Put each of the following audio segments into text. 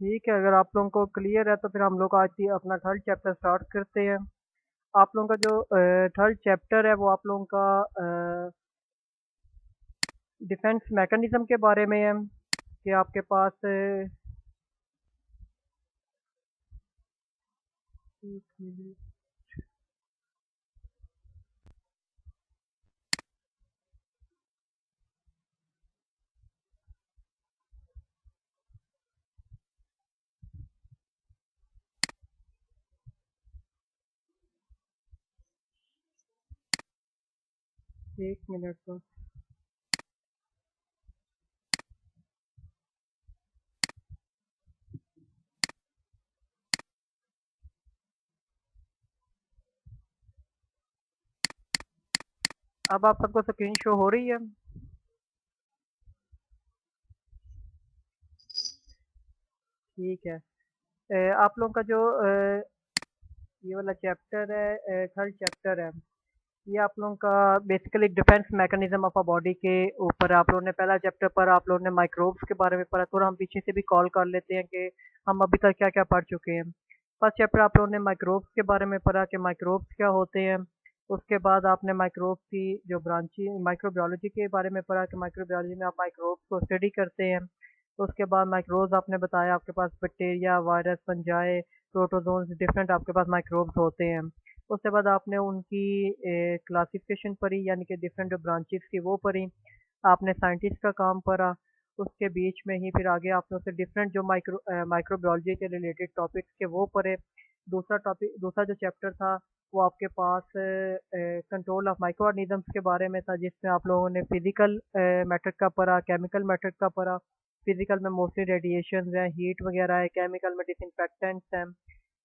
ठीक है, अगर आप लोगों को क्लियर है तो फिर हम लोग आज ही अपना थर्ड चैप्टर स्टार्ट करते हैं। आप लोगों का जो थर्ड चैप्टर है वो आप लोगों का डिफेंस मैकेनिज्म के बारे में है कि आपके पास एक मिनट। 1 मिनट बस। अब आप सबको स्क्रीन शो हो रही है? ठीक है। आप लोगों का जो ये वाला चैप्टर है, थर्ड चैप्टर है, ये आप लोगों का basically defence mechanism of a body के ऊपर आप लोगों ने पहला चैप्टर पर आप लोगों ने माइक्रोब्स के बारे में पढ़ा। थोड़ा हम पीछे से भी कॉल कर लेते हैं कि हम अभी तक क्या क्या पढ़ चुके हैं। फर्स्ट चैप्टर आप लोगों ने माइक्रोब्स के बारे में पढ़ा कि माइक्रोब्स क्या होते हैं। उसके बाद आपने माइक्रोब्स की जो ब्रांची माइक्रोबायोलॉजी के बारे में पढ़ा कि माइक्रोबायोलॉजी में आप माइक्रोब्स को स्टडी करते हैं। उसके बाद माइक्रोब्स आपने बताया आपके पास bacteria, virus, fungi, protozoans, different आपके पास माइक्रोब्स होते हैं। उसके बाद आपने उनकी क्लासिफिकेशन पढ़ी, यानी कि डिफरेंट जो ब्रांचेस की वो पढ़ी। आपने साइंटिस्ट का काम पढ़ा। उसके बीच में ही फिर आगे आपने उससे डिफरेंट जो माइक्रोबायोलॉजी के रिलेटेड टॉपिक्स के वो पढ़े। दूसरा जो चैप्टर था वो आपके पास कंट्रोल ऑफ माइक्रो ऑर्गेनिजम्स के बारे में था, जिसमें आप लोगों ने फिजिकल मेथड का पढ़ा, केमिकल मेथड का पढ़ा। फिजिकल में मोस्टली रेडिएशन है, हीट वगैरह है, केमिकल में डिसइंफेक्टेंट्स हैं,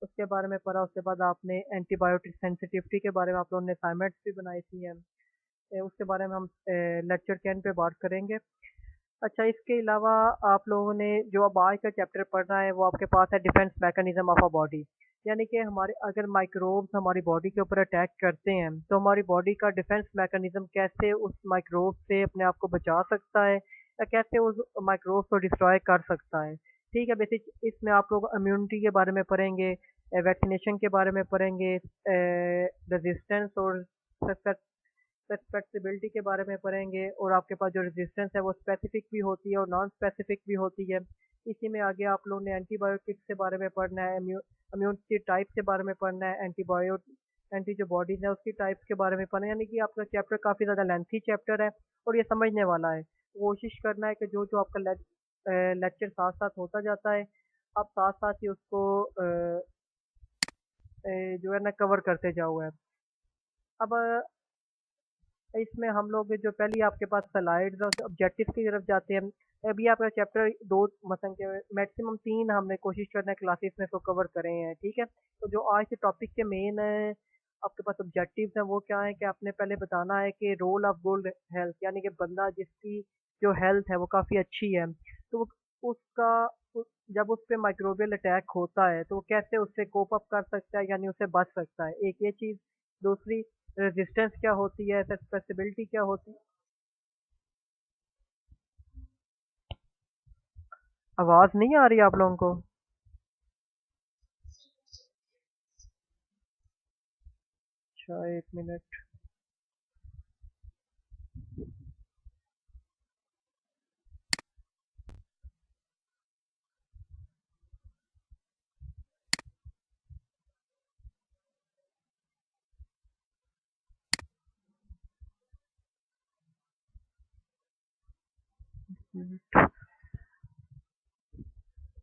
उसके बारे में पढ़ा। उसके बाद आपने एंटीबायोटिक सेंसिटिविटी के बारे में आप लोगों ने असाइनमेंट्स भी बनाई थी हैं। उसके बारे में हम लेक्चर 10 पे बात करेंगे। अच्छा, इसके अलावा आप लोगों ने जो अब आज का चैप्टर पढ़ना है वो आपके पास है defence mechanism of a body. यानी कि हमारे अगर माइक्रोब्स हमारी बॉडी के ऊपर अटैक करते हैं तो हमारी बॉडी का डिफेंस मैकेनिज्म कैसे उस माइक्रोब से अपने आप को बचा सकता है या कैसे उस माइक्रोब को डिस्ट्रॉय कर सकता है। ठीक है, बेसिक इसमें आप लोग इम्यूनिटी के बारे में पढ़ेंगे, वैक्सीनेशन के बारे में पढ़ेंगे, रेजिस्टेंस और सस्पेक्टेबिलिटी के बारे में पढ़ेंगे, और आपके पास जो रेजिस्टेंस है वो स्पेसिफिक भी होती है और नॉन स्पेसिफिक भी होती है। इसी में आगे आप लोगों ने एंटीबायोटिक्स के बारे में पढ़ना है, इम्यूनिटी टाइप के बारे में पढ़ना है, एंटी जो बॉडीज है उसकी टाइप्स के बारे में पढ़ना है। यानी कि आपका चैप्टर काफ़ी ज़्यादा लेंथी चैप्टर है और ये समझने वाला है। कोशिश करना है कि जो जो आपका लेक्चर साथ साथ होता जाता है, आप साथ साथ ही उसको जो है ना कवर करते जाओ है। अब इसमें हम लोग जो पहले आपके पास स्लाइड्स और ऑब्जेक्टिव की तरफ जाते हैं। अभी आपका चैप्टर दो मतलब के मैक्सिमम तीन हमने कोशिश करना है क्लासेस में तो कवर करें हैं। ठीक है, तो जो आज के टॉपिक के मेन आपके पास ऑब्जेक्टिव्स हैं वो क्या है कि आपने पहले बताना है कि रोल ऑफ गुड हेल्थ, यानी कि बंदा जिसकी जो हेल्थ है वो काफ़ी अच्छी है, तो उसका जब उस पे माइक्रोबियल अटैक होता है तो वो कैसे उससे कोप अप कर सकता है, यानी उससे बच सकता है। एक ये चीज़। दूसरी, रेजिस्टेंस क्या होती है, सस्पेसिबिलिटी क्या होती है। आवाज़ नहीं आ रही आप लोगों को? अच्छा, 1 मिनट।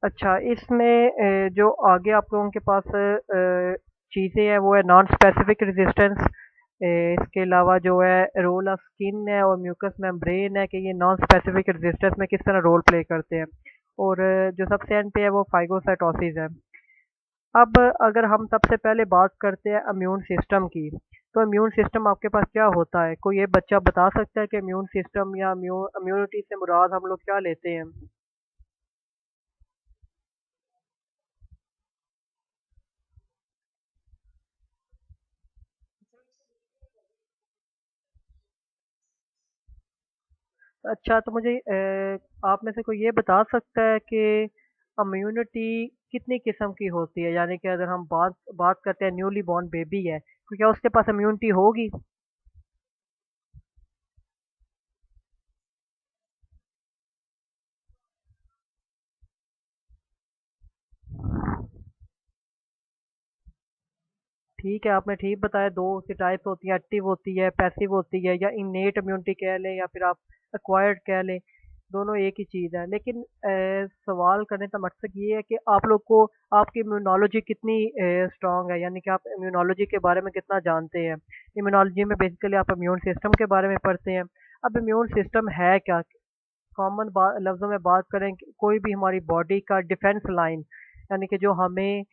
अच्छा, इसमें जो आगे आप लोगों के पास चीज़ें हैं वो है नॉन स्पेसिफिक रेजिस्टेंस। इसके अलावा जो है रोल ऑफ स्किन है और म्यूकस मेम्ब्रेन है कि ये नॉन स्पेसिफिक रेजिस्टेंस में किस तरह रोल प्ले करते हैं। और जो सबसे एंड पे है वो फाइगोसाइटोसिस है। अब अगर हम सबसे पहले बात करते हैं इम्यून सिस्टम की, तो इम्यून सिस्टम आपके पास क्या होता है? कोई ये बच्चा बता सकता है कि इम्यून सिस्टम या इम्यूनिटी से मुराद हम लोग क्या लेते हैं? अच्छा, तो मुझे आप में से कोई ये बता सकता है कि इम्यूनिटी कितनी किस्म की होती है, यानी कि अगर हम बात बात करते हैं न्यूली बॉर्न बेबी है तो क्या उसके पास इम्यूनिटी होगी? ठीक है, आपने ठीक बताया, दो उसकी टाइप्स होती हैं, एक्टिव होती है, पैसिव होती है, या इनेट इम्यूनिटी कह लें या फिर आप एक्वायर्ड कह लें। दोनों एक ही चीज़ है, लेकिन सवाल करने का मकसद ये है कि आप लोग को आपकी इम्यूनोलॉजी कितनी स्ट्रांग है, यानी कि आप इम्यूनोलॉजी के बारे में कितना जानते हैं। इम्यूनोलॉजी में बेसिकली आप इम्यून सिस्टम के बारे में पढ़ते हैं। अब इम्यून सिस्टम है क्या? कॉमन लफ्ज़ों में बात करें कि कोई भी हमारी बॉडी का डिफेंस लाइन, यानी कि जो हमें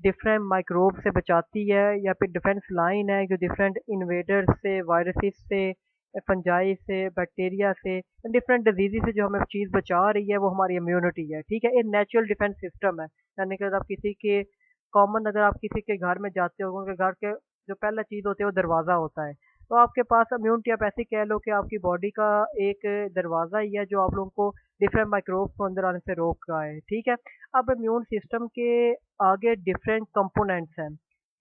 डिफरेंट माइक्रोब से बचाती है, या फिर डिफेंस लाइन है जो डिफरेंट इन्वेडर्स से, वायरसेस से, फंजाई से, बैक्टीरिया से, डिफरेंट डिजीज़ से जो हमें चीज़ बचा रही है वो हमारी इम्यूनिटी है। ठीक है, ये नेचुरल डिफेंस सिस्टम है। यानी कि अगर आप किसी के कॉमन अगर आप किसी के घर में जाते हो, उनके घर के जो पहला चीज़ होती है वो दरवाज़ा होता है। तो आपके पास इम्यूनिटी, आप ऐसे कह लो कि आपकी बॉडी का एक दरवाज़ा ही है जो आप लोगों को डिफरेंट माइक्रोब्स को अंदर आने से रोक रहा है। ठीक है, अब इम्यून सिस्टम के आगे डिफरेंट कंपोनेंट्स हैं।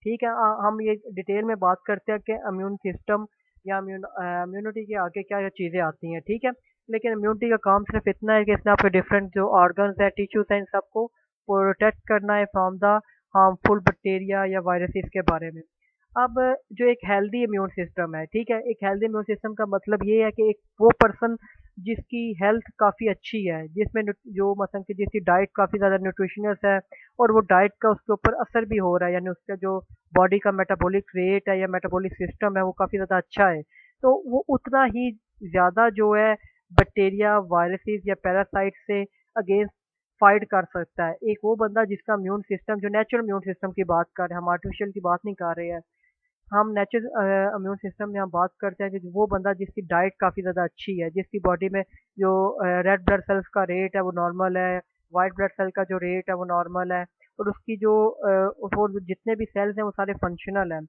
ठीक है, हम ये डिटेल में बात करते हैं कि इम्यून सिस्टम या इम्यूनिटी के आगे क्या क्या चीज़ें आती हैं। ठीक है, लेकिन इम्यूनिटी का काम सिर्फ इतना है कि इसने आपके डिफरेंट जो ऑर्गन्स हैं, टिश्यूज हैं, इन सबको प्रोटेक्ट करना है फ्रॉम द हार्मफुल बैक्टीरिया या वायरसेस के बारे में। अब जो एक हेल्दी इम्यून सिस्टम है, ठीक है, एक हेल्दी इम्यून सिस्टम का मतलब ये है कि एक वो पर्सन जिसकी हेल्थ काफ़ी अच्छी है, जिसमें जो मतलब कि जिसकी डाइट काफ़ी ज़्यादा न्यूट्रिशियस है, और वो डाइट का उसके ऊपर असर भी हो रहा है, यानी उसका जो बॉडी का मेटाबॉलिक रेट है या मेटाबॉलिक सिस्टम है वो काफ़ी ज़्यादा अच्छा है, तो वो उतना ही ज़्यादा जो है बैक्टीरिया, वायरसेस या पैरासाइट से अगेंस्ट फाइट कर सकता है। एक वो बंदा जिसका इम्यून सिस्टम जो नेचुरल इम्यून सिस्टम की बात कर रहे हैं, हम आर्टिफिशियल की बात नहीं कर रहे हैं। हम नेचुरल इम्यून सिस्टम में हम बात करते हैं कि वो बंदा जिसकी डाइट काफ़ी ज़्यादा अच्छी है, जिसकी बॉडी में जो रेड ब्लड सेल्स का रेट है वो नॉर्मल है, वाइट ब्लड सेल का जो रेट है वो नॉर्मल है, और उसकी जो वो जितने भी सेल्स हैं वो सारे फंक्शनल हैं।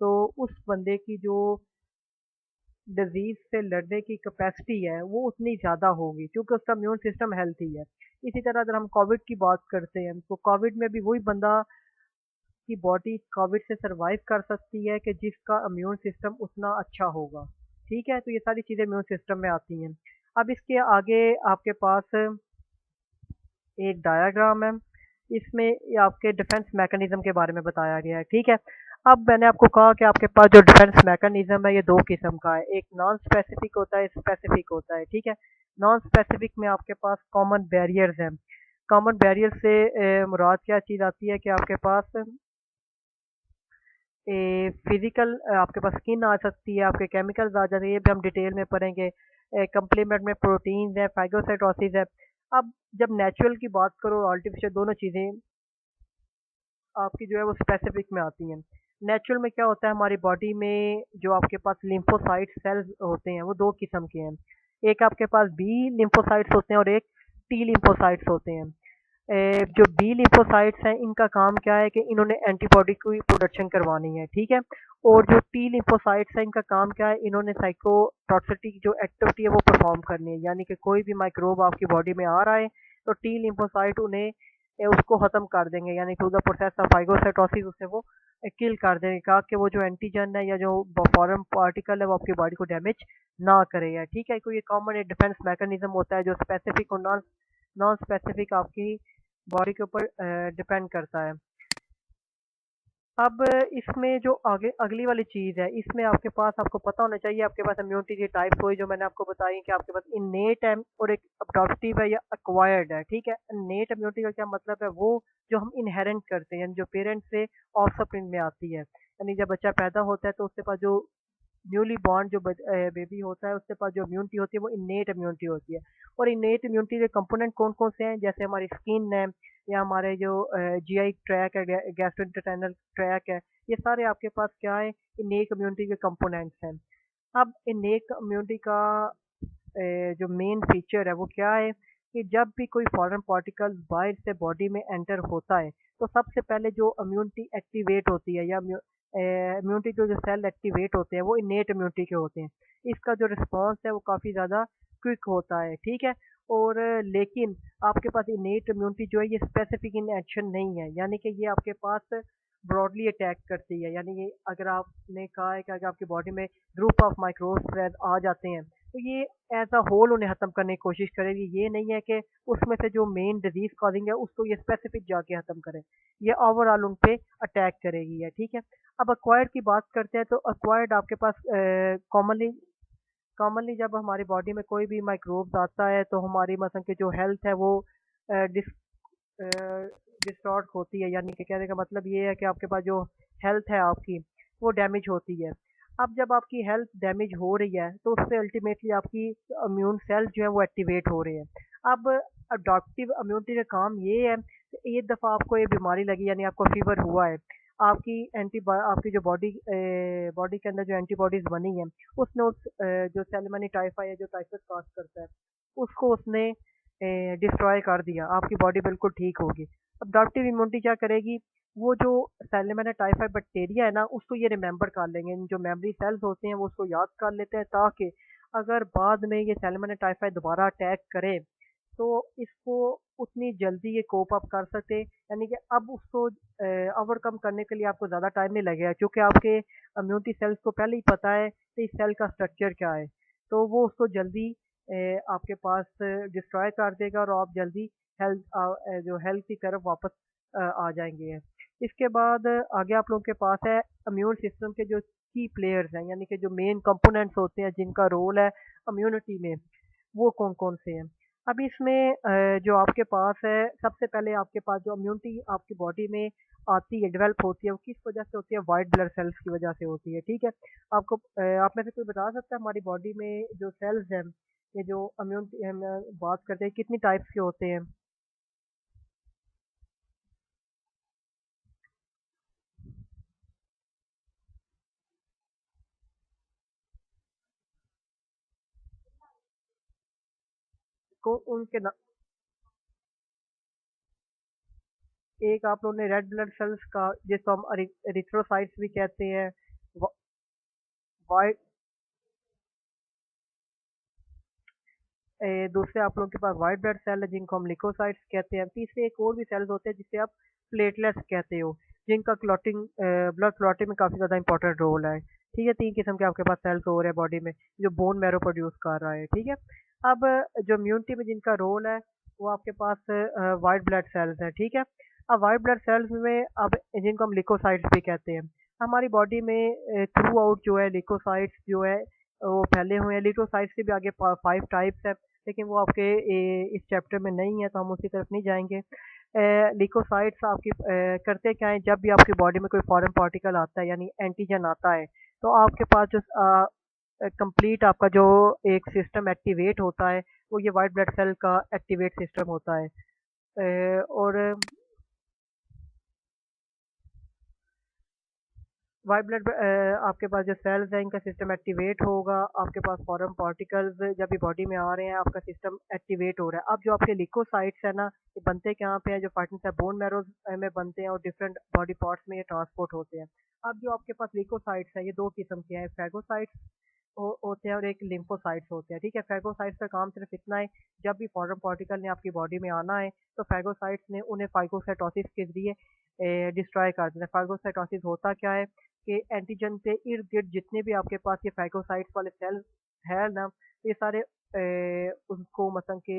तो उस बंदे की जो डिजीज़ से लड़ने की कैपेसिटी है वो उतनी ज़्यादा होगी क्योंकि उसका इम्यून सिस्टम हेल्थी है। इसी तरह अगर हम कोविड की बात करते हैं तो कोविड में भी वही बंदा की बॉडी कोविड से सरवाइव कर सकती है कि जिसका इम्यून सिस्टम उतना अच्छा होगा। ठीक है, तो ये सारी चीज़ें इम्यून सिस्टम में आती हैं। अब इसके आगे आपके पास एक डायग्राम है, इसमें ये आपके डिफेंस मैकेनिज्म के बारे में बताया गया है। ठीक है, अब मैंने आपको कहा कि आपके पास जो डिफेंस मैकेनिज्म है ये दो किस्म का है, एक नॉन स्पेसिफिक होता है, स्पेसिफिक होता है। ठीक है, नॉन स्पेसिफिक में आपके पास कॉमन बैरियर्स हैं। कॉमन बैरियर से मुराद क्या चीज़ आती है कि आपके पास फिजिकल आपके पास स्किन आ सकती है, आपके केमिकल्स आ जाते हैं, ये भी हम डिटेल में पढ़ेंगे। कंप्लीमेंट में प्रोटीन्स है, फाइगोसाइटोसिस है। अब जब नेचुरल की बात करो और आर्टिफिशियल, दोनों चीज़ें आपकी जो है वो स्पेसिफिक में आती हैं। नेचुरल में क्या होता है, हमारी बॉडी में जो आपके पास लिम्फोसाइट सेल्स होते हैं वो दो किस्म के हैं। एक आपके पास बी लिम्फोसाइट्स होते हैं और एक टी लिम्फोसाइट्स होते हैं। जो बी लिम्फोसाइट्स हैं इनका काम क्या है कि इन्होंने एंटीबॉडी की प्रोडक्शन करवानी है। ठीक है, और जो टी लिम्फोसाइट्स हैं इनका काम क्या है, इन्होंने साइकोटॉक्सिटी जो एक्टिविटी है वो परफॉर्म करनी है, यानी कि कोई भी माइक्रोब आपकी बॉडी में आ रहा है तो टी लिम्फोसाइट उन्हें उसको ख़त्म कर देंगे, यानी through the process of phagocytosis उसे वो किल कर देंगे, कहा कि वो जो एंटीजन है या जो फॉरेन पार्टिकल है वो आपकी बॉडी को डैमेज ना करे। या ठीक है, कोई ये कॉमन एक डिफेंस मैकेनिज्म होता है जो स्पेसिफिक और नॉन नॉन स्पेसिफिक आपकी बॉडी के ऊपर डिपेंड करता है। अब इसमें जो आगे अगली वाली चीज़ है, इसमें आपके पास आपको पता होना चाहिए, आपके पास इम्यूनिटी की टाइप्स हुई जो मैंने आपको बताई कि आपके पास इनेट है और एक अडॉप्टिव है या एक्वायर्ड है। ठीक है, इनेट इम्यूनिटी का क्या मतलब है, वो जो हम इनहेरेंट करते हैं, यानी जो पेरेंट्स से ऑफस्प्रिंग में आती है, यानी जब बच्चा पैदा होता है तो उसके पास जो न्यूली बॉर्न जो बेबी होता है उसके पास जो इम्यूनिटी होती है वो इनेट इम्यूनिटी होती है। और इनेट इम्यूनिटी के कंपोनेंट कौन कौन से हैं, जैसे हमारी स्किन है या हमारे जो जीआई ट्रैक है, गैस्ट्रोइंटेस्टाइनल ट्रैक है, ये सारे आपके पास क्या है, इनेट इम्यूनिटी के कंपोनेंट्स हैं। अब इनेट इम्यूनिटी का जो मेन फीचर है वो क्या है कि जब भी कोई फॉरेन पार्टिकल बाहर से बॉडी में एंटर होता है तो सबसे पहले जो इम्यूनिटी एक्टिवेट होती है या इम्यूनिटी जो जो सेल एक्टिवेट होते हैं वो इनेट इम्यूनिटी के होते हैं। इसका जो रिस्पॉन्स है वो काफ़ी ज़्यादा क्विक होता है, ठीक है। और लेकिन आपके पास इनेट इम्यूनिटी जो है ये स्पेसिफिक इन एक्शन नहीं है, यानी कि ये आपके पास ब्रॉडली अटैक करती है। यानी कि अगर आपने कहा है कि अगर आपकी बॉडी में ग्रुप ऑफ माइक्रोब्स आ जाते हैं तो ये एज अ होल उन्हें खत्म करने की कोशिश करेगी। ये नहीं है कि उसमें से जो मेन डिजीज कॉजिंग है उसको ये स्पेसिफिक जाके खत्म करे, ये ओवरऑल उन पे अटैक करेगी है, ठीक है। अब अक्वायर्ड की बात करते हैं तो अक्वायर्ड आपके पास कॉमनली कॉमनली जब हमारी बॉडी में कोई भी माइक्रोब्स आता है तो हमारी मतलब की जो हेल्थ है वो डिस्टॉर्ट होती है। यानी कि कहने का मतलब ये है कि आपके पास जो हेल्थ है आपकी वो डैमेज होती है। अब जब आपकी हेल्थ डैमेज हो रही है तो उससे अल्टीमेटली आपकी इम्यून सेल जो है वो एक्टिवेट हो रहे हैं। अब अडॉप्टिव इम्यूनिटी का काम ये है कि एक दफ़ा आपको ये बीमारी लगी यानी आपको फीवर हुआ है, आपकी जो बॉडी के अंदर जो एंटीबॉडीज बनी है उसने जो सेलेमनी टाइफा है जो टाइफस काज करता है उसको उसने डिस्ट्रॉय कर दिया, आपकी बॉडी बिल्कुल ठीक होगी। अब अडॉप्टिव इम्यूनिटी क्या करेगी, वो जो सेलेमनी टाइफाइड बैक्टीरिया है ना उसको ये रिमेंबर कर लेंगे, जो मेमोरी सेल्स होते हैं वो उसको याद कर लेते हैं ताकि अगर बाद में ये सेलेमनी टाइफाइड दोबारा अटैक करे तो इसको उतनी जल्दी ये कोप अप कर सकते। यानी कि अब उसको ओवरकम करने के लिए आपको ज़्यादा टाइम नहीं लगेगा क्योंकि आपके इम्यूनिटी सेल्स को पहले ही पता है कि इस सेल का स्ट्रक्चर क्या है, तो वो उसको जल्दी आपके पास डिस्ट्रॉय कर देगा और आप जल्दी जो हेल्थ की तरफ वापस आ जाएंगे। इसके बाद आगे आप लोगों के पास है इम्यून सिस्टम के जो की प्लेयर्स हैं, यानी कि जो मेन कंपोनेंट्स होते हैं जिनका रोल है इम्यूनिटी में, वो कौन कौन से हैं। अब इसमें जो आपके पास है सबसे पहले आपके पास जो इम्यूनिटी आपकी बॉडी में आती है डेवलप होती है वो किस वजह से होती है, वाइट ब्लड सेल्स की वजह से होती है, ठीक है। आप में से कोई बता सकता है हमारी बॉडी में जो सेल्स हैं, ये जो इम्यूनिटी हम बात करते हैं कितनी टाइप्स के होते हैं। को उनके ना, एक आप लोगों ने रेड ब्लड सेल्स का जिसको हम एरिथ्रोसाइट्स भी कहते हैं, वाइट दूसरे आप लोगों के पास व्हाइट ब्लड सेल है जिनको हम लिकोसाइट्स कहते हैं। तीसरे एक और भी सेल्स होते हैं जिसे आप प्लेटलेट्स कहते हो, जिनका ब्लड क्लॉटिंग में काफ़ी ज़्यादा इंपॉर्टेंट रोल है, ठीक है। तीन किस्म के आपके पास सेल्स हो रहे हैं बॉडी में जो बोन मैरो प्रोड्यूस कर रहा है, ठीक है। अब जो इम्यूनिटी में जिनका रोल है वो आपके पास व्हाइट ब्लड सेल्स है, ठीक है। अब व्हाइट ब्लड सेल्स में अब जिनको हम लिकोसाइट्स भी कहते हैं, हमारी बॉडी में थ्रू आउट जो है लिकोसाइट्स जो है वो फैले हुए हैं। लिकोसाइट्स के भी आगे 5 टाइप्स है लेकिन वो आपके इस चैप्टर में नहीं है तो हम उसी तरफ नहीं जाएंगे। लिकोसाइट्स आपकी करते क्या है, जब भी आपकी बॉडी में कोई फॉरेन पार्टिकल आता है यानी एंटीजन आता है तो आपके पास जो कंप्लीट आपका जो एक सिस्टम एक्टिवेट होता है वो ये वाइट ब्लड सेल का एक्टिवेट सिस्टम होता है। और वाइट ब्लड आपके पास जो सेल्स हैं इनका सिस्टम एक्टिवेट होगा, आपके पास फॉरेन पार्टिकल्स जब भी बॉडी में आ रहे हैं आपका सिस्टम एक्टिवेट हो रहा है। अब जो आपके लिकोसाइट्स है ना ये बनते कहाँ पे हैं, जो पार्टनर्स है बोन मैरो में बनते हैं और डिफरेंट बॉडी पार्ट्स में ये ट्रांसपोर्ट होते हैं। अब जो आपके पास लिकोसाइट्स है ये दो किस्म के हैं, फैगोसाइट्स होते हैं और एक लिम्फोसाइट्स होते हैं, ठीक है। फैगोसाइट्स का काम सिर्फ इतना है, जब भी फॉरेन पार्टिकल ने आपकी बॉडी में आना है तो फैगोसाइट्स ने उन्हें फाइगोसाइटोसिस के जरिए डिस्ट्रॉय कर देना। फाइगोसाइटोसिस होता क्या है कि एंटीजन के इर्द गिर्द जितने भी आपके पास ये फाइगोसाइट्स वाले सेल्स है ना ये सारे उनको मतलब कि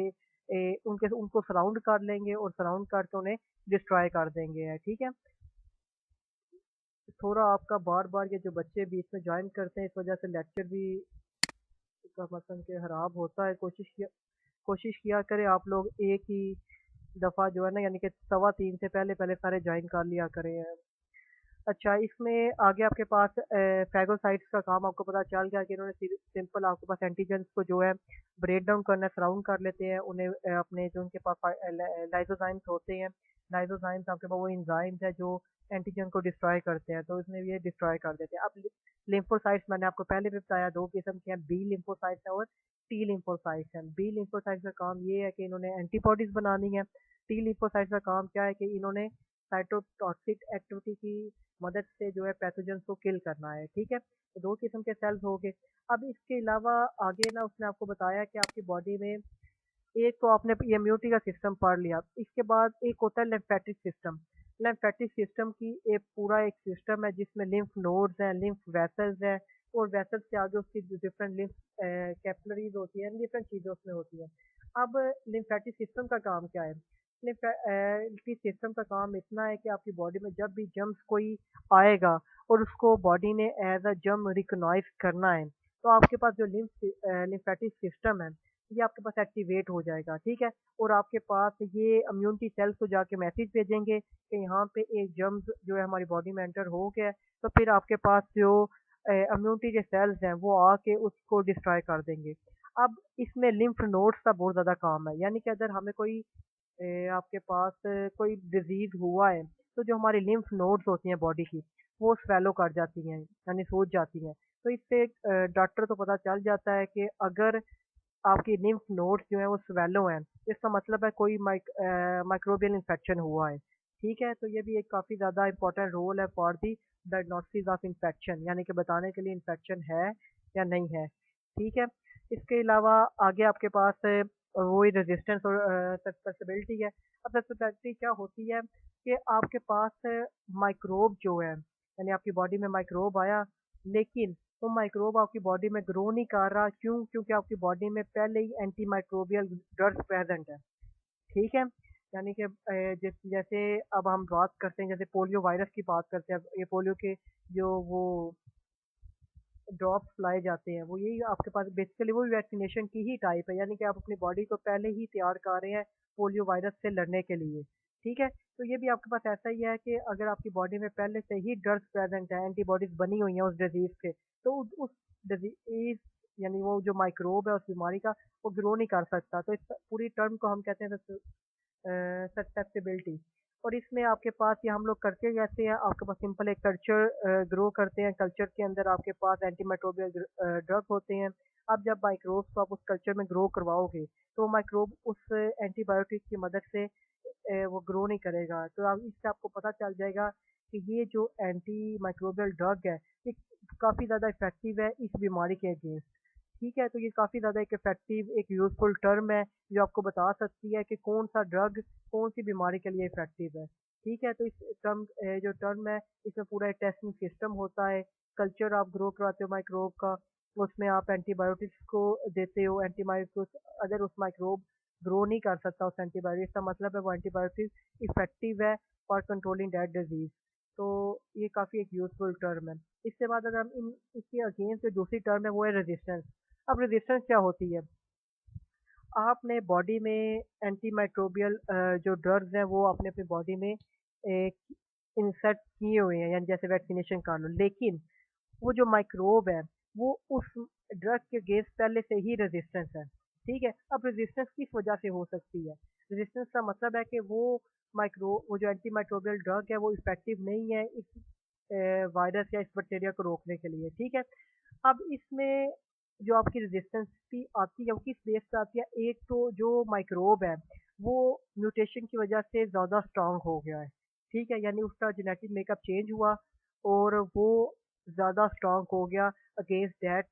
उनके उनको सराउंड कर लेंगे और सराउंड करके उन्हें डिस्ट्रॉय कर देंगे, ठीक है। थोड़ा आपका बार बार ये जो बच्चे बीच में ज्वाइन करते हैं इस वजह से लेक्चर भी का मतलब कि खराब होता है। कोशिश किया करें आप लोग एक ही दफ़ा जो है ना यानी कि 3:15 से पहले पहले सारे ज्वाइन कर लिया करें। अच्छा, इसमें आगे आपके पास फैगोसाइट्स का काम आपको पता चल गया कि इन्होंने सिंपल आपके पास एंटीजेंस को जो है ब्रेक डाउन करना सराउंड कर लेते हैं उन्हें अपने जो उनके पास लाइसोजाइम्स होते हैं। लाइसोजाइम्स आपके पास वो एंजाइम्स है जो एंटीजन को डिस्ट्रॉय करते हैं तो इसमें ये डिस्ट्रॉय कर देते हैं। अब लिम्फोसाइट्स मैंने आपको पहले भी बताया दो किस्म के हैं, बी लिम्फोसाइट्स और टी लिम्फोसाइट्स हैं। बी लिम्फोसाइट्स का काम ये है कि इन्होंने एंटीबॉडीज बनानी है। टी लिम्फोसाइट्स का काम क्या है कि इन्होंने साइटोटॉक्सिक एक्टिविटी की मदद से जो है पैथोजेंस को किल करना है। ठीक है, तो दो किस्म के सेल्स हो गए। अब इसके अलावा आगे ना उसने आपको बताया कि आपकी बॉडी में एक तो आपने इम्यूनिटी का सिस्टम पढ़ लिया, इसके बाद एक होता है लिम्फेटिक सिस्टम। लिम्फेटिक सिस्टम की एक पूरा एक सिस्टम है जिसमें लिम्फ नोड्स हैं, लिम्फ वेसल्स हैं, और वेसल्स से आगे उसकी डिफरेंट लिम्फ कैपिलरीज होती हैं, डिफरेंट चीज़ें उसमें होती हैं। अब लिम्फेटिक सिस्टम का काम क्या है? लिम्फेटिक सिस्टम का काम इतना है कि आपकी बॉडी में जब भी जम्स कोई आएगा और उसको बॉडी ने एज अ जम रिकॉग्नाइज करना है, तो आपके पास जो लिम्फेटिक सिस्टम है ये आपके पास एक्टिवेट हो जाएगा। ठीक है, और आपके पास ये इम्यूनिटी सेल्स को जाके मैसेज भेजेंगे कि यहाँ पे एक जर्म्स जो है हमारी बॉडी में एंटर हो गया है। तो फिर आपके पास जो इम्यूनिटी के सेल्स हैं वो आके उसको डिस्ट्रॉय कर देंगे। अब इसमें लिम्फ नोड्स का बहुत ज़्यादा काम है, यानी कि अगर हमें कोई आपके पास कोई डिजीज हुआ है, तो जो हमारी लिम्फ नोड्स होती हैं बॉडी की, वो स्वेलो कर जाती हैं, यानी सूज जाती हैं। तो इससे डॉक्टर को पता चल जाता है कि अगर आपकी लिम्फ नोड्स जो हैं वो स्वेलो हैं, इसका मतलब है कोई माइक्रोबियल इन्फेक्शन हुआ है। ठीक है, तो ये भी एक काफ़ी ज़्यादा इंपॉर्टेंट रोल है for the diagnosis of infection, यानी कि बताने के लिए इन्फेक्शन है या नहीं है। ठीक है, इसके अलावा आगे आपके पास वही रेजिस्टेंस और ससेप्टेबिलिटी है। अब ससेप्टेबिलिटी क्या होती है कि आपके पास माइक्रोब जो है, यानी आपकी बॉडी में माइक्रोब आया, लेकिन वो माइक्रोब आपकी बॉडी में ग्रो नहीं कर रहा। क्यों? क्योंकि आपकी बॉडी में पहले ही एंटी माइक्रोबियल ड्रग्स प्रेजेंट है। ठीक है, यानी कि जैसे अब हम बात करते हैं, जैसे पोलियो वायरस की बात करते हैं, ये पोलियो के जो वो ड्रॉप्स लाए जाते हैं, वो यही आपके पास बेसिकली वो वैक्सीनेशन की ही टाइप है, यानी कि आप अपनी बॉडी को पहले ही तैयार कर रहे हैं पोलियो वायरस से लड़ने के लिए। ठीक है, तो ये भी आपके पास ऐसा ही है कि अगर आपकी बॉडी में पहले से ही ड्रग्स प्रेजेंट है, एंटीबॉडीज बनी हुई हैं उस डिजीज के, तो उस डिजीज यानी वो जो माइक्रोब है उस बीमारी का, वो ग्रो नहीं कर सकता। तो इस पूरी टर्म को हम कहते हैं ससेप्टेबिलिटी। और इसमें आपके पास ये हम लोग करते कैसे हैं, आपके पास सिंपल एक कल्चर ग्रो करते हैं। कल्चर के अंदर आपके पास एंटीमाइक्रोबियल ड्रग होते हैं। अब जब माइक्रोब्स को आप उस कल्चर में ग्रो करवाओगे, तो माइक्रोब उस एंटीबायोटिक की मदद से वो ग्रो नहीं करेगा। तो आप इससे आपको पता चल जाएगा कि ये जो एंटी माइक्रोबियल ड्रग है, ये काफ़ी ज़्यादा इफेक्टिव है इस बीमारी के अगेंस्ट। ठीक है, तो ये काफ़ी ज़्यादा एक इफेक्टिव एक यूजफुल टर्म है जो आपको बता सकती है कि कौन सा ड्रग कौन सी बीमारी के लिए इफेक्टिव है। ठीक है, तो इस टर्म जो टर्म है, इसमें पूरा एक टेस्टिंग सिस्टम होता है। कल्चर आप ग्रो कराते हो माइक्रोब का, उसमें आप एंटीबायोटिक्स को देते हो। एंटीबायोटिक्स अगर उस माइक्रोब ग्रो नहीं कर सकता उस एंटीबायोटिक्स का मतलब है वो एंटीबायोटिक इफेक्टिव है फॉर कंट्रोलिंग दैट डिजीज। तो ये काफ़ी एक यूजफुल टर्म है। इसके बाद अगर हम इन इसके अगेंस्ट जो दूसरी टर्म है वो है रेजिस्टेंस। अब रेजिस्टेंस क्या होती है? आपने बॉडी में एंटीमाइक्रोबियल जो ड्रग्स हैं वो आपने अपनी बॉडी में एक इंसर्ट किए हुए हैं, यानी जैसे वैक्सीनेशन का लो, लेकिन वो जो माइक्रोब है वो उस ड्रग के अगेंस्ट पहले से ही रेजिस्टेंस है। ठीक है, अब रेजिस्टेंस किस वजह से हो सकती है? रेजिस्टेंस का मतलब है कि वो जो एंटीमाइक्रोबियल ड्रग है वो इफेक्टिव नहीं है इस वायरस या इस बैक्टीरिया को रोकने के लिए। ठीक है, अब इसमें जो आपकी रेजिस्टेंस आती है वो किस बेस पे आती है? एक तो जो माइक्रोब है वो म्यूटेशन की वजह से ज़्यादा स्ट्रांग हो गया है। ठीक है, यानी उसका जेनेटिक मेकअप चेंज हुआ और वो ज़्यादा स्ट्रांग हो गया अगेंस्ट दैट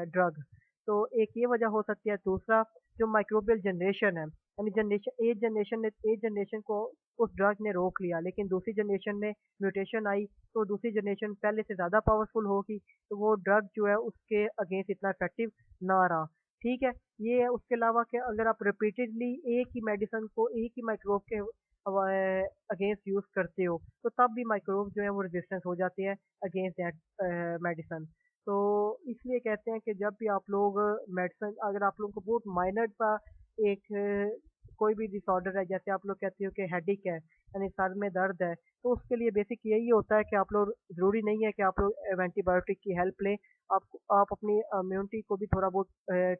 ड्रग। तो एक ये वजह हो सकती है। दूसरा, जो माइक्रोबियल जनरेशन है, यानी एक जनरेशन को उस ड्रग ने रोक लिया, लेकिन दूसरी जनरेशन में म्यूटेशन आई, तो दूसरी जनरेशन पहले से ज़्यादा पावरफुल होगी, तो वो ड्रग जो है उसके अगेंस्ट इतना इफेक्टिव ना रहा। ठीक है, ये है। उसके अलावा कि अगर आप रिपीटेडली एक ही मेडिसिन को एक ही माइक्रोब के अगेंस्ट यूज़ करते हो, तो तब भी माइक्रोब जो है वो रेजिस्टेंस हो जाते हैं अगेंस्ट दैट मेडिसिन। तो इसलिए कहते हैं कि जब भी आप लोग मेडिसिन, अगर आप लोगों को बहुत माइनर सा एक कोई भी डिसऑर्डर है, जैसे आप लोग कहते हो कि हेडेक है यानी सर में दर्द है, तो उसके लिए बेसिक यही होता है कि आप लोग, ज़रूरी नहीं है कि आप लोग एंटीबायोटिक की हेल्प लें। आप अपनी इम्यूनिटी को भी थोड़ा बहुत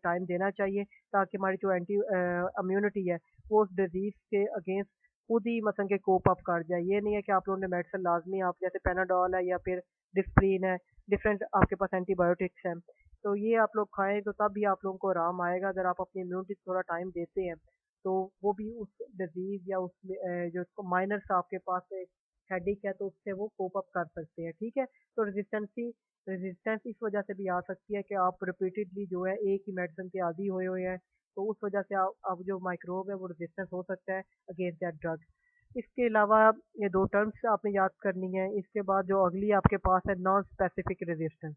टाइम देना चाहिए, ताकि हमारी जो इम्यूनिटी है वो उस डिजीज़ के अगेंस्ट खुद ही मतलब कि कोप अप कर जाए। ये नहीं है कि आप लोगों ने मेडिसिन लाजमी, आप जैसे पैनाडोल है या फिर डिस्प्रिन है, डिफरेंट आपके पास एंटीबायोटिक्स हैं, तो ये आप लोग खाएं तो तब भी आप लोगों को आराम आएगा। अगर आप अपनी इम्यूनिटी को थोड़ा टाइम देते हैं तो वो भी उस डिजीज या उस जो माइनर सा आपके पास हेडेक है तो उससे वो कोप अप कर सकते हैं। ठीक है, तो रेजिस्टेंस इस वजह से भी आ सकती है कि आप रिपीटेडली जो है एक ही मेडिसिन के आदी हुए हुए हैं, तो उस वजह से आप जो माइक्रोब है वो रेजिस्टेंस हो सकता है अगेंस्ट दैट ड्रग। इसके अलावा ये दो टर्म्स आपने याद करनी है। इसके बाद जो अगली आपके पास है नॉन स्पेसिफिक रेजिस्टेंस।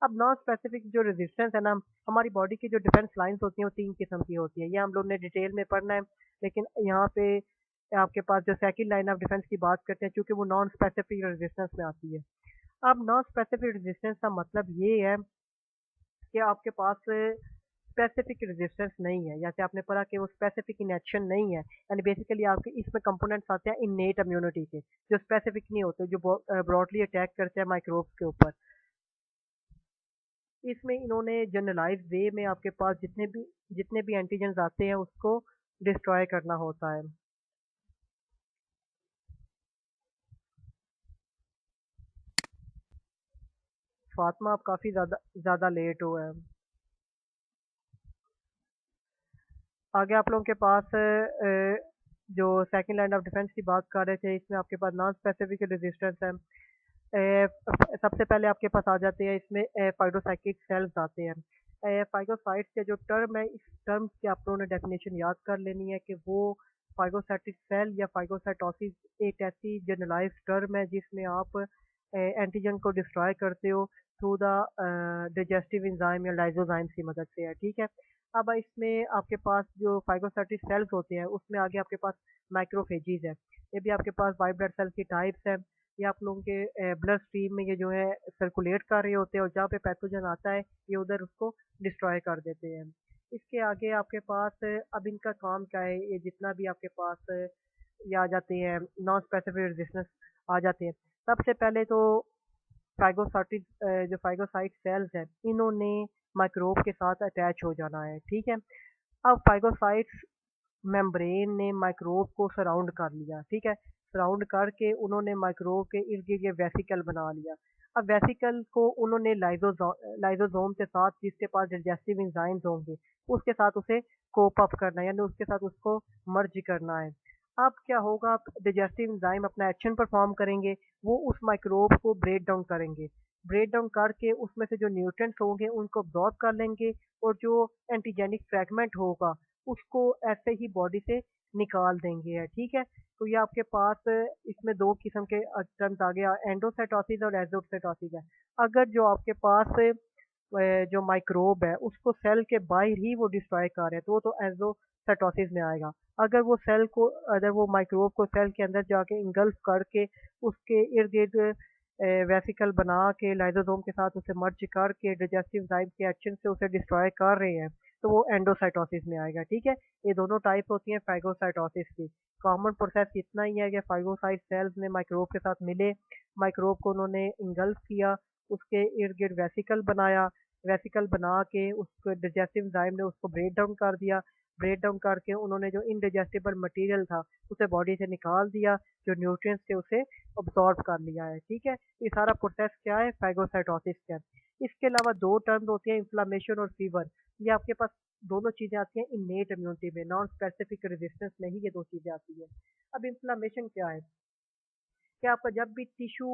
अब नॉन स्पेसिफिक जो रेजिस्टेंस है ना, हमारी बॉडी की जो डिफेंस लाइंस होती हैं वो 3 किस्म की होती हैं। ये हम लोग ने डिटेल में पढ़ना है, लेकिन यहाँ पे आपके पास जो सेकंड लाइन ऑफ डिफेंस की बात करते हैं क्योंकि वो नॉन स्पेसिफिक रेजिस्टेंस में आती है। अब नॉन स्पेसिफिक रेजिस्टेंस का मतलब ये है कि आपके पास स्पेसिफिक रेजिस्टेंस नहीं है, जैसे आपने पढ़ा कि वो स्पेसिफिक इन एक्शन नहीं है, यानी बेसिकली आपके इसमें कंपोनेंट्स आते हैं इननेट इम्यूनिटी के, जो स्पेसिफिक नहीं होते, जो ब्रॉडली अटैक करते हैं माइक्रोब्स के ऊपर। इसमें इन्होंने जनरलाइज वे में आपके पास जितने भी एंटीजन्स आते हैं उसको डिस्ट्रॉय करना होता है। फातिमा, आप काफ़ी ज़्यादा ज़्यादा लेट हुए हैं। आगे आप लोगों के पास जो सेकंड लाइन ऑफ डिफेंस की बात कर रहे थे, इसमें आपके पास नॉन स्पेसिफिक रेजिस्टेंस है। सबसे पहले आपके पास आ जाते हैं इसमें फाइटोसाइकिक सेल्स आते हैं। फाइटोसाइट्स का जो टर्म है, इस टर्म की आप लोगों ने डेफिनेशन याद कर लेनी है कि वो फाइटोसाइटिक सेल या फाइटोसाइटोसिस एक ऐसी जनरलाइज्ड टर्म है जिसमें आप एंटीजन को डिस्ट्रॉय करते हो थ्रू द डाइजेस्टिव एंजाइम या लाइसोजाइम्स की मदद से है। ठीक है, अब इसमें आपके पास जो फाइटोसाइटिक सेल्स होते हैं उसमें आगे आपके पास माइक्रोफेजीज है। ये भी आपके पास वाइट ब्लड सेल की टाइप्स है। ये आप लोगों के ब्लड स्ट्रीम में ये जो है सर्कुलेट कर रहे होते हैं और जहाँ पे पैथोजन आता है ये उधर उसको डिस्ट्रॉय कर देते हैं। इसके आगे आपके पास अब इनका काम क्या है, ये जितना भी आपके पास ये आ जाते हैं नॉन स्पेसिफिक रेजिस्टेंस आ जाते हैं। सबसे पहले तो फाइगोसाइटिक जो फाइगोसाइट सेल्स हैं इन्होंने माइक्रोब के साथ अटैच हो जाना है। ठीक है, अब फाइगोसाइट्स मेम्ब्रेन ने माइक्रोब को सराउंड कर लिया। ठीक है, सराउंड करके उन्होंने माइक्रोब के इर्द गिर्द ये वेसिकल बना लिया। अब वेसिकल को उन्होंने लाइजोसोम के साथ, जिसके पास डाइजेस्टिव एंजाइम्स होंगे, उसके साथ उसे कोप अप करना है, यानी उसके साथ उसको मर्ज करना है। अब क्या होगा, आप डाइजेस्टिव एंजाइम अपना एक्शन परफॉर्म करेंगे, वो उस माइक्रोब को ब्रेक डाउन करेंगे। ब्रेक डाउन करके उसमें से जो न्यूट्रिएंट्स होंगे उनको अब्जॉर्ब कर लेंगे और जो एंटीजेनिक फ्रैगमेंट होगा उसको ऐसे ही बॉडी से निकाल देंगे है। ठीक है, तो ये आपके पास इसमें दो किस्म के टर्म्स आ गया, एंडोसाइटोसिस और एक्सोसाइटोसिस है। अगर जो आपके पास जो माइक्रोब है उसको सेल के बाहर ही वो डिस्ट्रॉय कर रहे हैं तो वो तो एक्सोसाइटोसिस में आएगा। अगर वो माइक्रोब को सेल के अंदर जाके इंगल्फ करके उसके इर्द गिर्द वेसिकल बना के लाइसोसोम के साथ उसे मर्ज करके डाइजेस्टिव एंजाइम के एक्शन से उसे डिस्ट्रॉय कर रहे हैं तो वो एंडोसाइटोसिस में आएगा। ठीक है, ये दोनों टाइप होती हैं फाइगोसाइटोसिस की। कॉमन प्रोसेस इतना ही है कि फाइगोसाइट सेल्स ने माइक्रोब के साथ मिले, माइक्रोब को उन्होंने इंगल्फ किया, उसके इर्द गिर्द वेसिकल बनाया, वेसिकल बना के उसको डाइजेस्टिव एंजाइम ने उसको ब्रेक डाउन कर दिया। ब्रेक डाउन करके उन्होंने जो इनडाइजेस्टिबल मटेरियल था उसे बॉडी से निकाल दिया, जो न्यूट्रिएंट्स थे उसे अब्सॉर्ब कर लिया है। ठीक है, ये सारा प्रोसेस क्या है, फाइगोसाइटोसिस का है। इसके अलावा दो टर्म्स होती हैं, इन्फ्लामेशन और फीवर। ये आपके पास दोनों चीजें आती हैं इन्नेट इम्यूनिटी में, नॉन स्पेसिफिक रेजिस्टेंस में ही ये दो चीजें आती हैं। अब इन्फ्लामेशन क्या है, कि आपका जब भी टिश्यू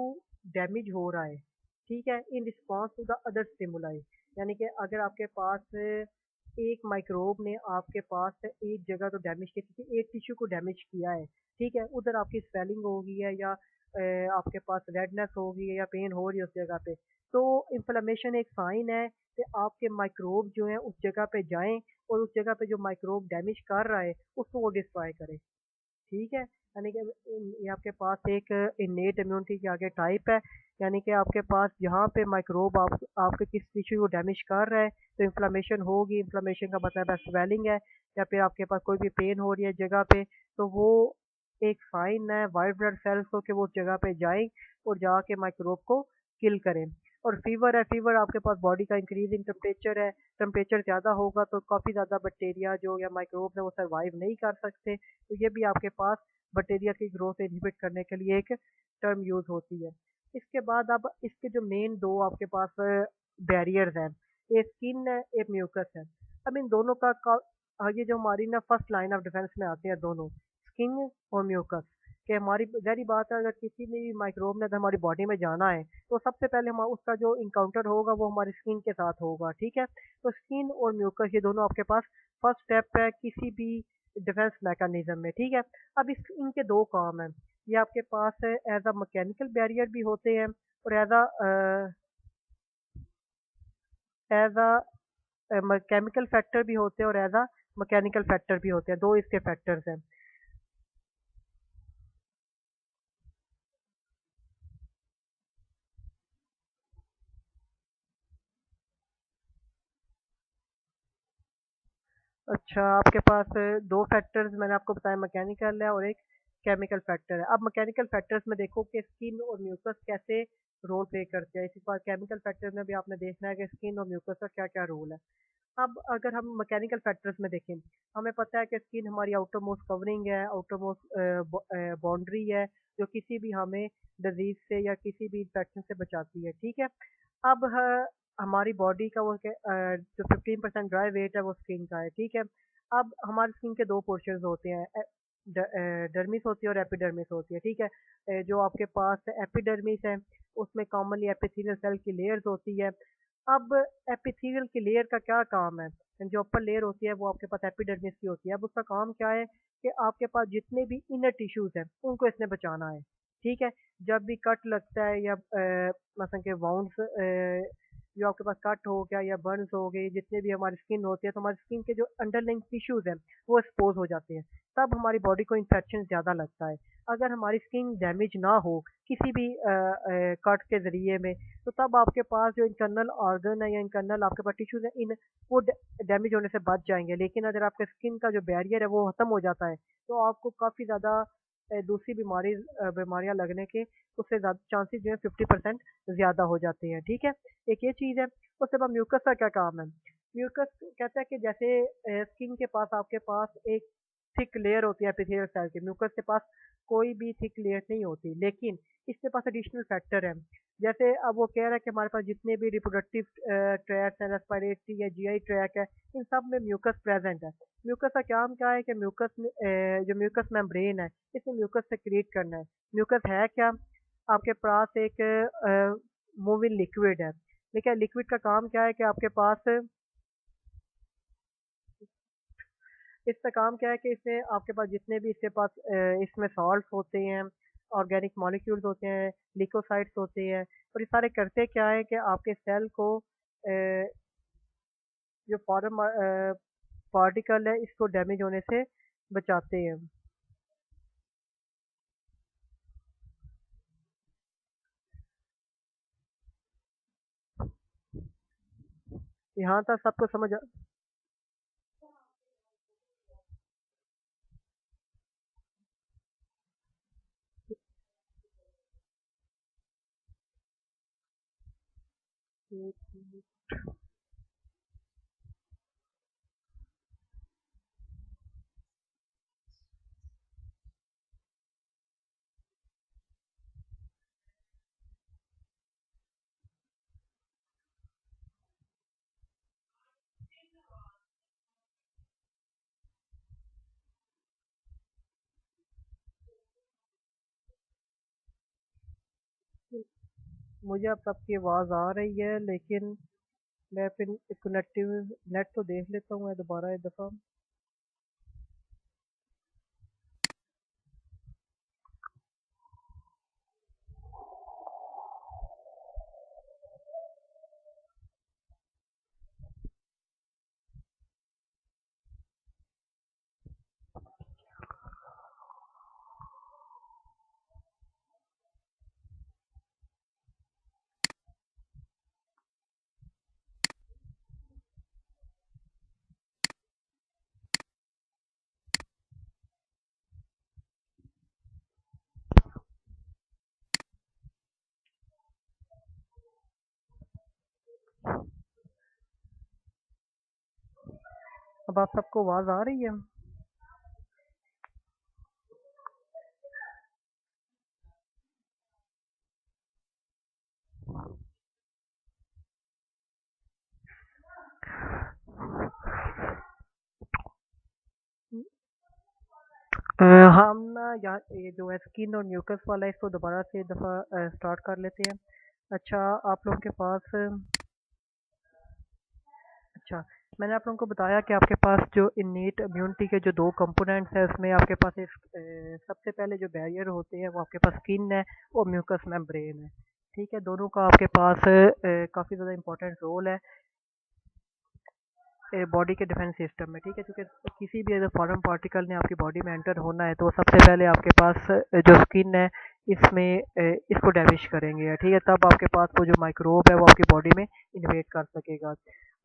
डैमेज हो रहा है, ठीक है, in response to the other stimuli, यानी कि अगर आपके पास एक माइक्रोब ने आपके पास एक जगह तो डैमेज की थी, एक टिश्यू को डैमेज किया है, ठीक है, उधर आपकी स्वेलिंग हो गई है या आपके पास रेडनेस हो गई है या पेन हो रही है उस जगह पे, तो इन्फ्लेमेशन एक साइन है कि आपके माइक्रोब जो है उस जगह पे जाएं और उस जगह पे जो माइक्रोब डैमेज कर रहा है उसको वो डिस्ट्रॉय करें। ठीक है, यानी कि ये आपके पास एक इन्नेट इम्यूनिटी के आगे टाइप है, यानी कि आपके पास जहाँ पे माइक्रोब आपके किस टिश्यू को डैमेज कर रहा है तो इन्फ्लेमेशन होगी। इन्फ्लेमेशन का मतलब है स्वेलिंग है या फिर आपके पास कोई भी पेन हो रही है जगह पे, तो वो एक साइन है वाइट ब्लड सेल्स को कि वो उस जगह पे जाएं और जाके माइक्रोब को किल करें। और फीवर है, फीवर आपके पास बॉडी का इंक्रीज इन टेम्परेचर है, टेम्परेचर ज़्यादा होगा तो काफ़ी ज़्यादा बैक्टीरिया जो या माइक्रोब है वो सर्वाइव नहीं कर सकते, तो ये भी आपके पास बैक्टीरिया की ग्रोथ इनहिबिट करने के लिए एक टर्म यूज होती है। इसके बाद अब इसके जो मेन दो आपके पास बैरियर्स हैं, एक स्किन है, एक म्यूकस है। अब इन दोनों ये जो हमारी ना फर्स्ट लाइन ऑफ डिफेंस में आते हैं दोनों, स्किन और म्यूकस, कि हमारी ज़ाहिर बात है अगर किसी भी माइक्रोब ने अगर हमारी बॉडी में जाना है तो सबसे पहले हम उसका जो इनकाउंटर होगा वो हमारी स्किन के साथ होगा, ठीक है। तो स्किन और म्यूकस ये दोनों आपके पास फर्स्ट स्टेप है किसी भी डिफेंस मैकेनिज्म में, ठीक है। अब इस इनके दो काम हैं। ये आपके पास एज अ मैकेनिकल बैरियर भी होते हैं और एज अ केमिकल फैक्टर भी होते हैं और एज अ मैकेनिकल फैक्टर भी होते हैं, दो इसके फैक्टर्स हैं। अच्छा, आपके पास दो फैक्टर्स मैंने आपको बताया, मैकेनिकल है और एक केमिकल फैक्टर है। अब मैकेनिकल फैक्टर्स में देखो कि स्किन और म्यूकस कैसे रोल प्ले करते हैं, इसी बार केमिकल फैक्टर में भी आपने देखना है कि स्किन और म्यूकस का क्या क्या रोल है। अब अगर हम मैकेनिकल फैक्टर्स में देखें, हमें पता है कि स्किन हमारी आउटर मोस्ट कवरिंग है, आउटर मोस्ट बाउंड्री है, जो किसी भी हमें डिजीज से या किसी भी इन्फेक्शन से बचाती है, ठीक है। अब हमारी बॉडी का जो 15% ड्राई वेट है वो स्किन का है, ठीक है। अब हमारी स्किन के दो पोर्शंस होते हैं, डर्मिस होती है और एपिडर्मिस होती है, ठीक है। जो आपके पास एपिडर्मिस है उसमें कॉमनली एपिथेलियल सेल की लेयर्स होती है। अब एपिथेलियल की लेयर का क्या काम है, जो अपर लेयर होती है वो आपके पास एपिडर्मिस की होती है। अब उसका काम क्या है कि आपके पास जितने भी इनर टिश्यूज हैं उनको इसने बचाना है, ठीक है। जब भी कट लगता है या मसलन के वाउंड्स जो आपके पास कट हो गया या बर्न्स हो गए, जितने भी हमारी स्किन होती है तो हमारी स्किन के जो अंडरलाइंग टिश्यूज हैं वो एक्सपोज हो जाते हैं, तब हमारी बॉडी को इन्फेक्शन ज़्यादा लगता है। अगर हमारी स्किन डैमेज ना हो किसी भी कट के ज़रिए में, तो तब आपके पास जो इंटरनल ऑर्गन है या इंटरनल आपके पास टिश्यूज है इन वो डैमेज होने से बच जाएंगे। लेकिन अगर आपके स्किन का जो बैरियर है वो खत्म हो जाता है तो आपको काफ़ी ज़्यादा दूसरी बीमारियां लगने के उससे ज़्यादा चांसेस जो है 50% ज़्यादा हो जाते हैं, ठीक है। एक ये चीज़ है। उसके बाद म्यूकस का क्या काम है। म्यूकस कहता है कि जैसे स्किन के पास आपके पास एक थिक लेयर होती है एपिथेलियल सेल की, म्यूकस के पास कोई भी थिक लेयर नहीं होती, लेकिन इसके पास एडिशनल फैक्टर है। जैसे अब वो कह रहा है कि हमारे पास जितने भी रिप्रोडक्टिव ट्रैक्ट है, रेस्पिरेटरी है, जीआई ट्रैक है, इन सब में म्यूकस प्रेजेंट है। म्यूकस का काम क्या है कि जो म्यूकस मेम्ब्रेन है इसे म्यूकस से क्रिएट करना है। म्यूकस है क्या, आपके पास एक मूविंग लिक्विड है। देखिए लिक्विड का काम क्या है कि आपके पास इसका काम क्या है कि इसमें आपके पास जितने भी इसके पास इसमें सॉल्ट्स होते हैं, ऑर्गेनिक मॉलिक्यूल्स होते हैं, लिकोसाइड्स होते हैं, और ये सारे करते क्या है कि आपके सेल को जो फॉरेन पार्टिकल है इसको डैमेज होने से बचाते हैं। यहाँ तक सबको समझ मुझे अब सबकी आवाज़ आ रही है, लेकिन मैं फिर कनेक्टिव नेट तो देख लेता हूँ मैं दोबारा एक दफ़ा। अब आप सबको आवाज़ आ रही है। हम ना यहाँ ये जो है स्किन और म्यूकस वाला है, इसको दोबारा से दफ़ा स्टार्ट कर लेते हैं। अच्छा, आप लोगों के पास अच्छा, मैंने आप लोगों को बताया कि आपके पास जो इन्नीट इम्यूनिटी के जो दो कंपोनेंट्स हैं, उसमें आपके पास एक सबसे पहले जो बैरियर होते हैं वो आपके पास स्किन है और म्यूकस मेम्ब्रेन है। ठीक है, दोनों का आपके पास काफ़ी ज़्यादा इंपॉर्टेंट रोल है बॉडी के डिफेंस सिस्टम में। ठीक है, क्योंकि किसी भी अगर फॉरेन पार्टिकल ने आपकी बॉडी में एंटर होना है तो सबसे पहले आपके पास जो स्किन है इसमें इसको डैमेज करेंगे। ठीक है, तब आपके पास वो जो माइक्रोब है वो आपकी बॉडी में इन्वेट कर सकेगा।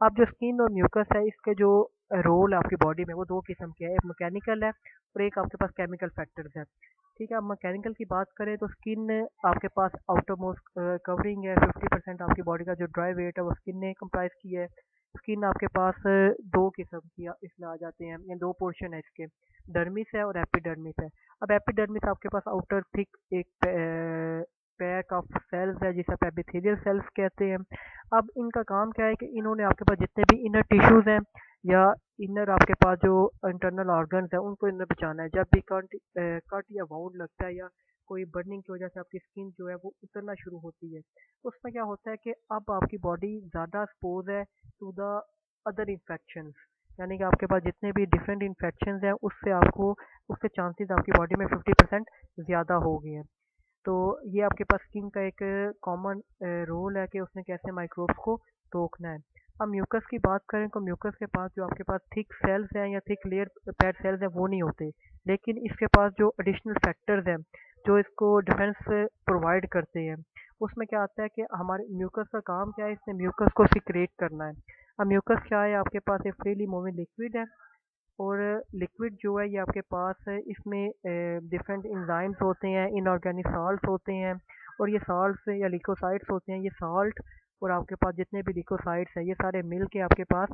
अब जो स्किन और म्यूकस है इसके जो रोल है आपकी बॉडी में वो दो किस्म के हैं, एक मैकेनिकल है और एक आपके पास केमिकल फैक्टर्स है। ठीक है, अब मैकेनिकल की बात करें तो स्किन आपके पास आउटर मोस्ट कवरिंग है। 50% आपकी बॉडी का जो ड्राई वेट है वो स्किन ने कंप्राइज की है। स्किन आपके पास दो किस्म की इसमें आ जाते हैं, या दो पोर्शन है इसके, डर्मिस है और एपिडर्मिस है। अब एपिडर्मिस आपके पास आउटर थिक एक पैक ऑफ सेल्स है जिसे आप एपिथेलियल सेल्स कहते हैं। अब इनका काम क्या है कि इन्होंने आपके पास जितने भी इनर टिश्यूज हैं या इनर आपके पास जो इंटरनल ऑर्गन्स हैं उनको इनर बचाना है। जब भी कट या वाउंड लगता है या कोई बर्निंग की वजह से आपकी स्किन जो है वो उतरना शुरू होती है, उसमें क्या होता है कि अब आपकी बॉडी ज़्यादा एक्सपोज है टू द अदर इन्फेक्शंस, यानी कि आपके पास जितने भी डिफरेंट इन्फेक्शंस हैं उससे आपको उसके चांसेस आपकी बॉडी में 50% ज़्यादा हो गए हैं। तो ये आपके पास स्किन का एक कॉमन रोल है कि उसने कैसे माइक्रोब्स को रोकना है। अब म्यूकस की बात करें तो म्यूकस के पास जो आपके पास थिक सेल्स हैं या थिक लेयर पैड सेल्स हैं वो नहीं होते, लेकिन इसके पास जो एडिशनल फैक्टर्स हैं जो इसको डिफेंस प्रोवाइड करते हैं। उसमें क्या आता है कि हमारे म्यूकस का काम क्या है, इसने म्यूकस को सिक्रेट करना है। अब म्यूकस क्या है, आपके पास एक फ्रीली मूविंग लिक्विड है और लिक्विड जो है ये आपके पास है, इसमें डिफरेंट एंजाइम्स होते हैं, इनऑर्गेनिक साल्ट्स होते हैं और ये साल्ट्स या लिकोसाइड्स होते हैं। ये साल्ट और आपके पास जितने भी लिकोसाइड्स हैं ये सारे मिल के आपके पास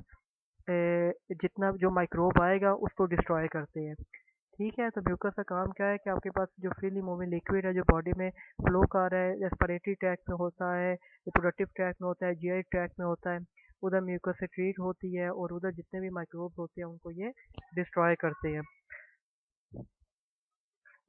जितना जो माइक्रोब आएगा उसको डिस्ट्रॉय करते हैं। ठीक है, तो म्यूकस का काम क्या है कि आपके पास जो फ्रीली मूविंग लिक्विड है जो बॉडी में फ्लो कर रहा है, रेस्पिरेटरी ट्रैक्ट में होता है, रिप्रोडक्टिव ट्रैक्ट में होता है, जीआई ट्रैक्ट में होता है, उधर म्यूकस से ट्रीट होती है और उधर जितने भी माइक्रोब्स होते हैं उनको ये डिस्ट्रॉय करते हैं।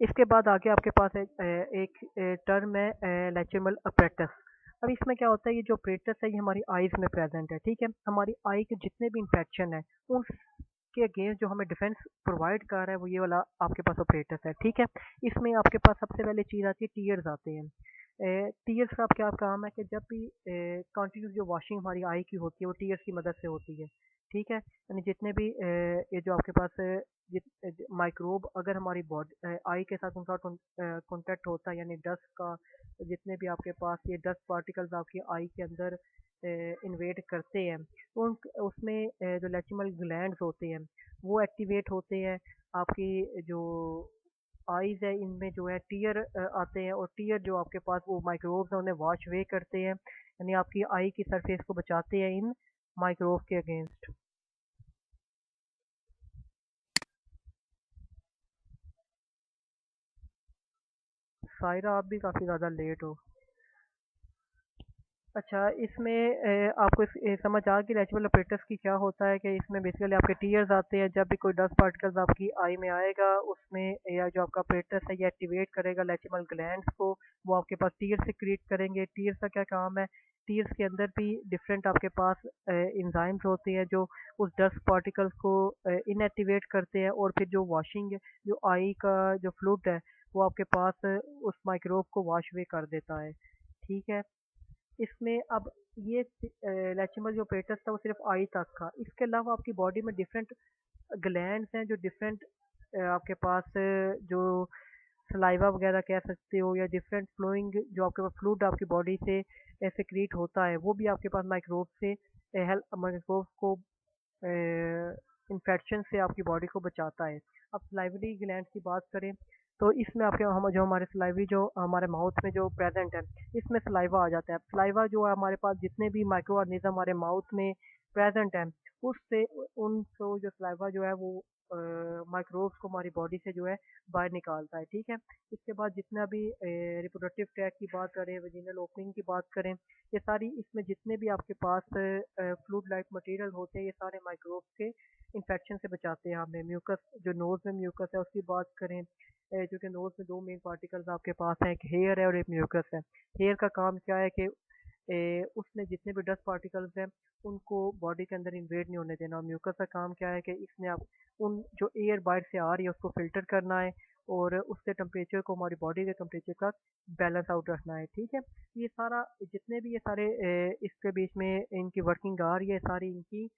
इसके बाद आगे आपके पास एक टर्म है लैक्रिमल अपरेटस। अब इसमें क्या होता है, ये जो अपरेटस है ये हमारी आईज में प्रेजेंट है। ठीक है, हमारी आई के जितने भी इंफेक्शन है उनके अगेंस्ट जो हमें डिफेंस प्रोवाइड कर रहा है वो ये वाला आपके पास अपरेटस है। ठीक है, इसमें आपके पास सबसे पहले चीज़ आती है टीयर्स आते हैं। टीयर्स का क्या काम है कि जब भी कंटिन्यूस जो वॉशिंग हमारी आई की होती है वो टीयर्स की मदद से होती है। ठीक है, यानी जितने भी ये जो आपके पास माइक्रोब अगर हमारी बॉडी आई के साथ उनका कांटेक्ट होता है, यानी डस्ट का जितने भी आपके पास ये डस्ट पार्टिकल्स आपकी आई के अंदर इन्वेट करते हैं तो उसमें जो लैक्रिमल ग्लैंड्स होते हैं वो एक्टिवेट होते हैं। आपकी जो आईज है इनमें जो है टीयर आते हैं और टीयर जो आपके पास वो माइक्रोब्स हैं उन्हें वॉश वे करते हैं, यानी आपकी आई की सरफेस को बचाते हैं इन माइक्रोब के अगेंस्ट। सायरा आप भी काफ़ी ज़्यादा लेट हो। अच्छा, इसमें आपको समझ आ गई नेचुरल ऑपरेटर्स की क्या होता है कि इसमें बेसिकली आपके टीयर्स आते हैं। जब भी कोई डस्ट पार्टिकल्स आपकी आई में आएगा उसमें या जो आपका ऑपरेटर्स है ये एक्टिवेट करेगा लैक्रिमल ग्लैंड्स को, वो आपके पास टीयर्स सिक्रीट करेंगे। टीयर्स का क्या काम है, टीयर्स के अंदर भी डिफरेंट आपके पास इंजाइम्स होते हैं जो उस डस्ट पार्टिकल्स को इनएक्टिवेट करते हैं और फिर जो वॉशिंग जो आई का जो फ्लूइड है वो आपके पास उस माइक्रोब को वॉश वे कर देता है। ठीक है, इसमें अब ये लैक्रिमल जो पेटस था वो सिर्फ आई तक था। इसके अलावा आपकी बॉडी में डिफरेंट ग्लैंड्स हैं जो डिफरेंट आपके पास जो सलाइवा वगैरह कह सकते हो या डिफरेंट फ्लोइंग जो आपके पास फ्लूइड आपकी बॉडी से सेक्रीट होता है वो भी आपके पास माइक्रोब से हेल्प माइक्रोब को इन्फेक्शन से आपकी बॉडी को बचाता है। अब सलाइवरी ग्लैंड की बात करें तो इसमें आपके हम जो हमारे सलाइवरी जो हमारे माउथ में जो प्रेजेंट है इसमें सलाइवा आ जाता है। सलाइवा जो है हमारे पास जितने भी माइक्रो ऑर्गेनिज्म हमारे माउथ में प्रेजेंट है उससे उनको जो सलाइवा जो है वो माइक्रोब्स को हमारी बॉडी से जो है बाहर निकालता है। ठीक है, इसके बाद जितना भी रिप्रोडक्टिव ट्रैक की बात करें, वेजिनल ओपनिंग की बात करें, ये सारी इसमें जितने भी आपके पास फ्लूइड लाइक मटेरियल होते हैं, ये सारे माइक्रोब्स के इन्फेक्शन से बचाते हैं हमें। म्यूकस, जो नोज़ में म्यूकस है उसकी बात करें, जो कि नोज़ में दो मेन पार्टिकल्स आपके पास हैं, एक हेयर है और एक म्यूकस है। हेयर का काम क्या है कि उसने जितने भी डस्ट पार्टिकल्स हैं उनको बॉडी के अंदर इन्वेड नहीं होने देना। और म्यूकस का काम क्या है कि इसने आप उन जो एयर बाहर से आ रही है उसको फिल्टर करना है और उसके टेम्परेचर को हमारी बॉडी के टेम्परेचर का बैलेंस आउट रखना है। ठीक है, ये सारा जितने भी ये सारे इसके बीच में इनकी वर्किंग आ रही है, सारी इनकी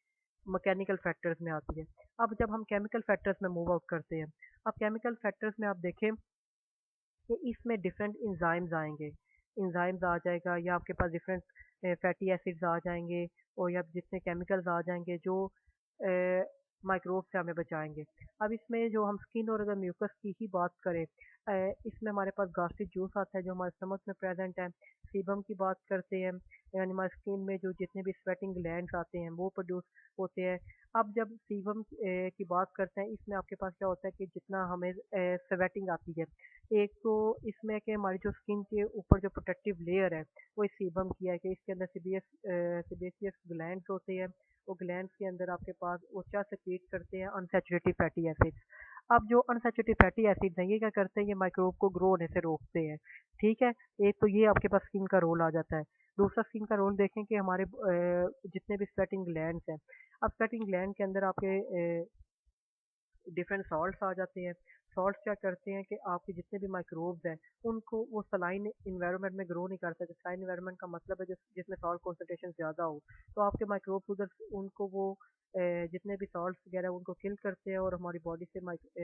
मैकेनिकल फैक्टर्स में आती है। अब जब हम केमिकल फैक्टर्स में मूव आउट करते हैं, अब केमिकल फैक्टर्स में आप देखें कि इसमें डिफरेंट इंजाइम्स आएंगे, इंजाइम्स आ जाएगा या आपके पास डिफरेंट फैटी एसिड्स आ जाएंगे और या जितने केमिकल्स आ जाएंगे जो माइक्रोब से हमें बचाएंगे। अब इसमें जो हम स्किन और अगर म्यूकस की ही बात करें, इसमें हमारे पास गास्ट्रिक जूस आता है जो हमारे स्टमक में प्रेजेंट है। सीबम की बात करते हैं, यानी हमारे स्किन में जो जितने भी स्वेटिंग ग्लैंड्स आते हैं वो प्रोड्यूस होते हैं। अब जब सीबम की बात करते हैं, इसमें आपके पास क्या होता है कि जितना हमें स्वेटिंग आती है, एक तो इसमें कि हमारी जो स्किन के ऊपर जो प्रोटेक्टिव लेयर है वो इस सीबम की है कि इसके अंदर सीबेसियस ग्लैंड्स होते हैं। वो ग्लैंड्स के अंदर आपके पास वो क्या सेक्रेट करते हैं, अनसैचुरेटेड फैटी एसिड्स। अब जो अनसैचुरेटेड फैटी एसिड्स हैं ये क्या करते हैं, ये माइक्रोब को ग्रो होने से रोकते हैं। ठीक है, एक तो ये आपके पास स्किन का रोल आ जाता है। दूसरा स्किन का रोल देखें कि हमारे जितने भी स्वेटिंग ग्लैंड्स हैं, अब स्वेटिंग ग्लैंड के अंदर आपके डिफरेंट सॉल्ट्स आ जाते हैं। सॉल्ट्स क्या करते हैं कि आपके जितने भी माइक्रोब्स हैं उनको वो सलाइन इन्वायरमेंट में ग्रो नहीं कर सकते। सलाइन इन्वायरमेंट का मतलब है जिसमें सॉल्ट कॉन्सेंट्रेशन ज़्यादा हो, तो आपके माइक्रोब्स उधर उनको वो जितने भी सॉल्ट्स वगैरह उनको किल करते हैं और हमारी बॉडी से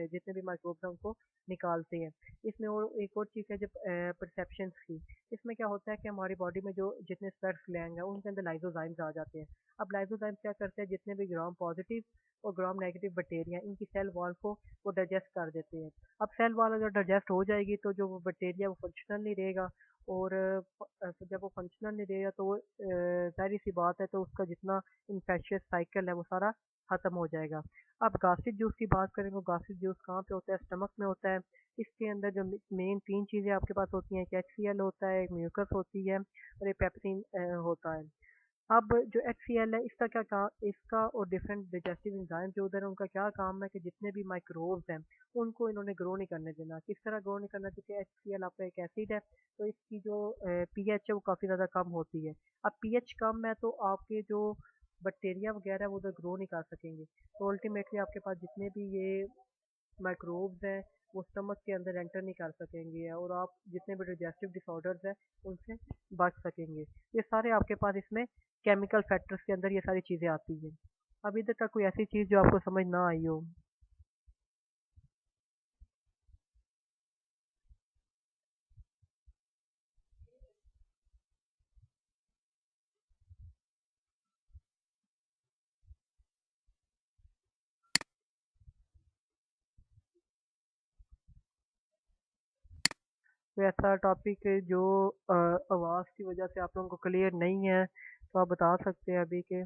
जितने भी माइक्रोब्स हैं उनको निकालते हैं। इसमें और एक और चीज़ है जब परसेप्शंस की, इसमें क्या होता है कि हमारी बॉडी में जो जितने स्वेट ग्लैंड हैं उनके अंदर लाइसोजाइम्स आ जाते हैं। अब लाइसोजाइम्स क्या करते हैं, जितने भी ग्राम पॉजिटिव और ग्राम नेगेटिव बैक्टीरिया इनकी सेल वॉल को वो डाइजेस्ट कर देते हैं। अब सेल वॉल अगर डाइजेस्ट हो जाएगी तो जो वो बैक्टीरिया वो फंक्शनल नहीं रहेगा और जब वो फंक्शनल नहीं रहेगा तो वो जाहिर सी बात है तो उसका जितना इन्फेक्शियस साइकिल है वो सारा खत्म हो जाएगा। अब गास्ट्रिक जूस की बात करें तो गास्ट्रिक जूस कहाँ पे होता है, स्टमक में होता है। इसके अंदर जो मेन तीन चीज़ें आपके पास होती हैं, एक HCl होता है, एक म्यूकस होती है और एक पेप्सिन होता है। अब जो HCl है इसका क्या काम, इसका और डिफरेंट डाइजेस्टिव एंजाइम जो उधर है उनका क्या काम है कि जितने भी माइक्रोब्स हैं उनको इन्होंने ग्रो नहीं करने देना। किस तरह ग्रो नहीं करना, क्योंकि HCl आपका एक एसिड है तो इसकी जो पीएच है वो काफ़ी ज़्यादा कम होती है। अब पीएच कम है तो आपके जो बैक्टीरिया वगैरह वो उधर ग्रो नहीं कर सकेंगे, तो अल्टीमेटली आपके पास जितने भी ये माइक्रोब्स हैं वो स्टमक के अंदर एंटर नहीं कर सकेंगे और आप जितने भी डाइजेस्टिव डिसऑर्डर्स हैं उनसे बच सकेंगे। ये सारे आपके पास इसमें केमिकल फैक्टर्स के अंदर ये सारी चीज़ें आती हैं। अभी तक का कोई ऐसी चीज़ जो आपको समझ ना आई हो? कोई ऐसा टॉपिक जो आवाज़ की वजह से आप लोगों को क्लियर नहीं है तो आप बता सकते हैं अभी के?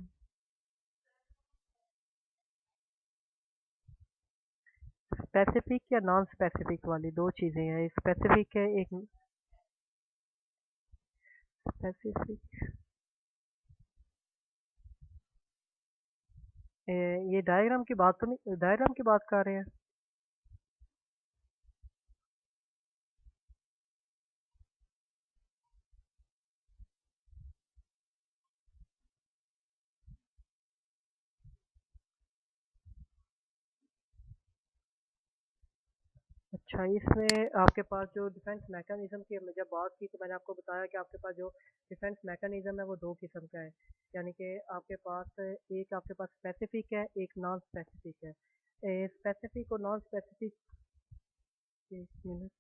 स्पेसिफिक या नॉन स्पेसिफिक वाली दो चीज़ें हैं, एक स्पेसिफिक है एक स्पेसिफिक। ये डायग्राम की बात तो नहीं, डायग्राम की बात कर रहे हैं? अच्छा, इसमें आपके पास जो डिफेंस मैकेनिज्म की हमने जब बात की तो मैंने आपको बताया कि आपके पास जो डिफेंस मैकेनिज्म है वो दो किस्म का है। यानी कि आपके पास एक आपके पास स्पेसिफिक है, एक नॉन स्पेसिफिक है। स्पेसिफिक और नॉन स्पेसिफिक, एक मिनट।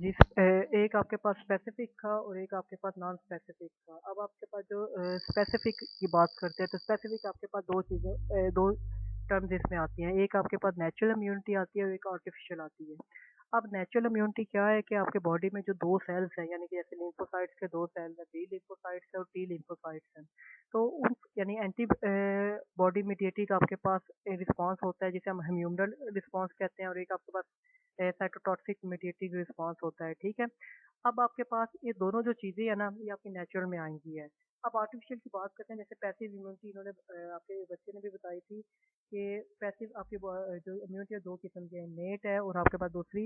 जी एक आपके पास स्पेसिफिक था और एक आपके पास नॉन स्पेसिफिक था। अब आपके पास जो स्पेसिफिक की बात करते हैं तो स्पेसिफिक आपके पास दो टर्म्स इसमें आती हैं। एक आपके पास नेचुरल इम्यूनिटी आती है और एक आर्टिफिशियल आती है। अब नेचुरल इम्यूनिटी क्या है कि आपके बॉडी में जो दो सेल्स हैं, यानी कि जैसे लिम्फोसाइट्स के दो सेल्स हैं, बी लिम्फोसाइट्स है और टी लिम्फोसाइट्स हैं। तो उन यानी एंटी बॉडी मीडिएटेड आपके पास रिस्पॉन्स होता है जिसे हम ह्यूमरल रिस्पॉन्स कहते हैं, और एक आपके पास साइटोटॉक्सिक मीडिएटेड रिस्पॉन्स होता है, ठीक है। अब आपके पास ये दोनों जो चीज़ें हैं ना, ये आपकी नेचुरल में आएंगी है। अब आर्टिफिशियल की बात करते हैं, जैसे पैसिव इम्यूनिटी इन्होंने आपके बच्चे ने भी बताई थी कि पैसिव आपकी जो इम्यूनिटी है दो किस्म की है, नेट है और आपके पास दूसरी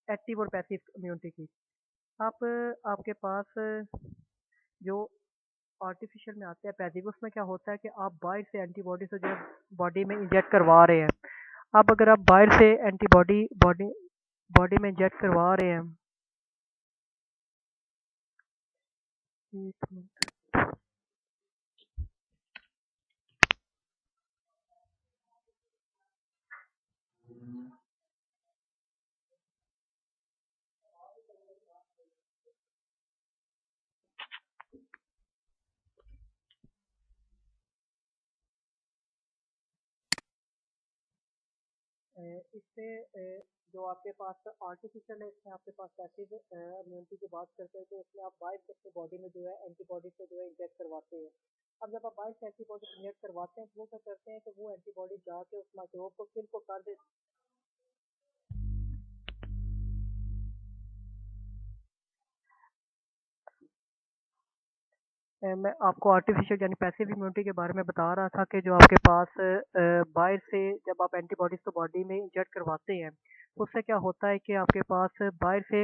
एक्टिव और पैसिव इम्यूनिटी की। आप आपके पास जो आर्टिफिशियल में आते हैं पैसिव, उसमें क्या होता है कि आप बाहर से एंटीबॉडी से जो बॉडी में इंजेक्ट करवा रहे हैं। अब अगर आप बाहर से एंटीबॉडी बॉडी बॉडी में इंजेक्ट करवा रहे हैं। एक मिनट। इससे जो आपके पास आर्टिफिशियल है, इसमें आपके पास पैसिव इम्यूनिटी की बात करते हैं तो इसमें आप बाहर से अपनी बॉडी में जो है एंटीबॉडी से जो है इंजेक्ट करवाते हैं। अब जब आप बाहर से एंटीबॉडी इंजेक्ट करवाते हैं तो वो क्या करते हैं कि वो एंटीबॉडी जाके उस माइक्रोब को किल को कर दे। मैं आपको आर्टिफिशियल यानी पैसिव इम्यूनिटी के बारे में बता रहा था कि जो आपके पास बाहर से जब आप एंटीबॉडीज को बॉडी में इंजेक्ट करवाते हैं, उससे क्या होता है कि आपके पास बाहर से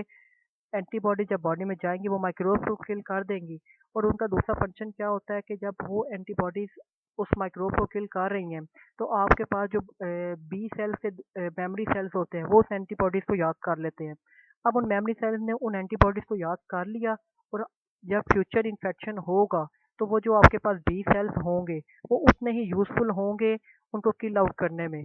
एंटीबॉडी जब बॉडी में जाएंगी वो माइक्रोब को किल कर देंगी। और उनका दूसरा फंक्शन क्या होता है कि जब वो एंटीबॉडीज उस माइक्रोब को किल कर रही हैं तो आपके पास जो बी सेल्स से मेमोरी सेल्स होते हैं वो उस एंटीबॉडीज को याद कर लेते हैं। अब उन मेमोरी सेल्स ने उन एंटीबॉडीज को याद कर लिया, और जब फ्यूचर इन्फेक्शन होगा तो वो जो आपके पास बी सेल्स होंगे वो उतने ही यूजफुल होंगे उनको किल आउट करने में।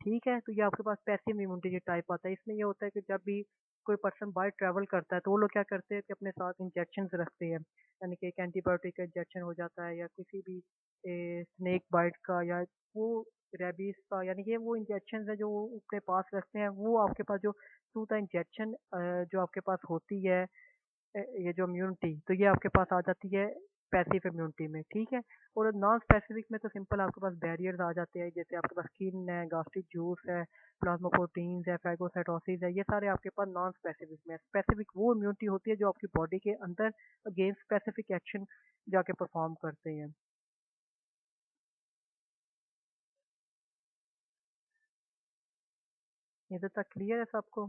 ठीक है, तो ये आपके पास पैसिव इम्यूनिटी के टाइप आता है। इसमें ये होता है कि जब भी कोई पर्सन बाहर ट्रैवल करता है तो वो लोग क्या करते हैं कि अपने साथ इंजेक्शंस रखते हैं, यानी कि एक एंटीबायोटिक का इंजेक्शन हो जाता है या किसी भी स्नेक बाइट का या वो रेबीज का, यानी कि वो इंजेक्शन है जो वो अपने पास रखते हैं। वो आपके पास जो थ्रू द इंजेक्शन जो आपके पास होती है ये जो इम्यूनिटी, तो ये आपके पास आ जाती है पैसिव इम्यूनिटी में, ठीक है। और नॉन स्पेसिफिक में तो सिंपल आपके पास बैरियर्स आ जाते हैं, जैसे आपके पास स्किन है, गास्ट्रिक जूस है, प्लाज्मा प्रोटीन्स है, फैगोसाइटोसिस है, ये सारे आपके पास नॉन स्पेसिफिक में। स्पेसिफिक वो इम्यूनिटी होती है जो आपकी बॉडी के अंदर अगेंस्ट स्पेसिफिक एक्शन जाके परफॉर्म करते हैं। ये तो तक क्लियर है सबको?